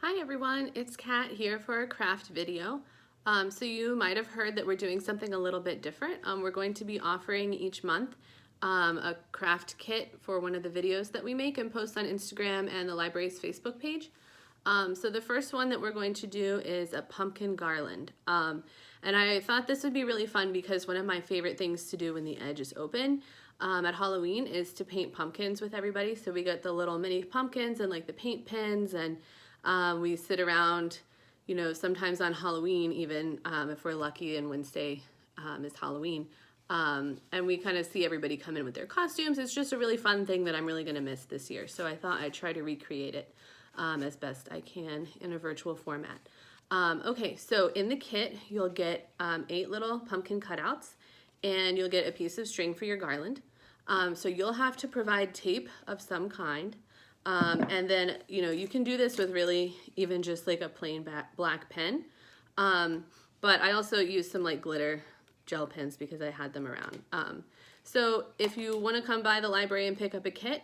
Hi everyone, it's Kat here for a craft video. So you might have heard that we're doing something a little bit different. We're going to be offering each month a craft kit for one of the videos that we make and post on Instagram and the library's Facebook page. So the first one that we're going to do is a pumpkin garland. And I thought this would be really fun because one of my favorite things to do when the edge is open at Halloween is to paint pumpkins with everybody. So we get the little mini pumpkins and like the paint pens, and we sit around, you know, sometimes on Halloween even, if we're lucky and Wednesday is Halloween. And we kind of see everybody come in with their costumes. It's just a really fun thing that I'm really going to miss this year. So I thought I'd try to recreate it as best I can in a virtual format. Okay, so in the kit, you'll get 8 little pumpkin cutouts, and you'll get a piece of string for your garland. So you'll have to provide tape of some kind. And then, you know, you can do this with really even just like a plain black pen. But I also use some like glitter gel pens because I had them around. So if you want to come by the library and pick up a kit,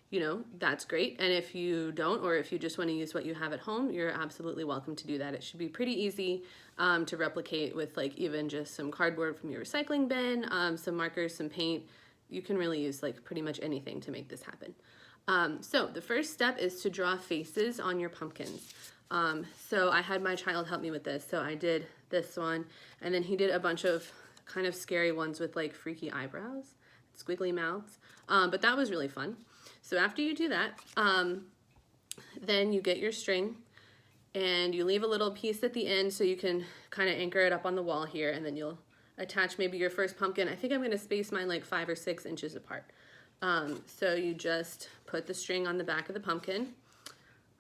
you know, that's great. And if you don't, or if you just want to use what you have at home, you're absolutely welcome to do that. It should be pretty easy to replicate with like even just some cardboard from your recycling bin, some markers, some paint. You can really use like pretty much anything to make this happen. So the first step is to draw faces on your pumpkins. So I had my child help me with this. So I did this one, and then he did a bunch of kind of scary ones with like freaky eyebrows, squiggly mouths. But that was really fun. So after you do that, then you get your string and you leave a little piece at the end so you can kind of anchor it up on the wall here, and then you'll attach maybe your first pumpkin. I think I'm going to space mine like 5 or 6 inches apart. So you just put the string on the back of the pumpkin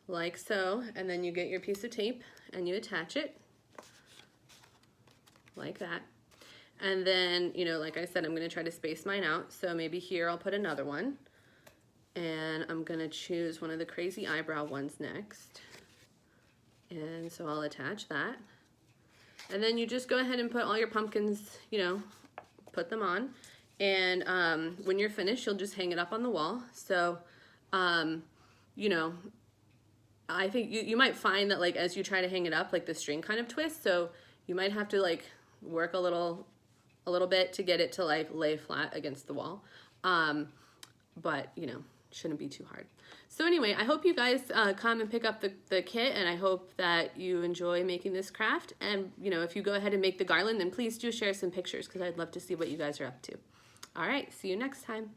like so, and then you get your piece of tape and you attach it like that. And then, you know, like I said, I'm going to try to space mine out. So maybe here I'll put another one, and I'm going to choose one of the crazy eyebrow ones next. And so I'll attach that. And then you just go ahead and put all your pumpkins, you know, put them on. And when you're finished, you'll just hang it up on the wall. So, you know, I think you might find that like as you try to hang it up, like the string kind of twists. So you might have to like work a little bit to get it to like lay flat against the wall. But, you know, shouldn't be too hard. So anyway, I hope you guys come and pick up the kit, and I hope that you enjoy making this craft. And, you know, if you go ahead and make the garland, then please do share some pictures because I'd love to see what you guys are up to. All right, see you next time.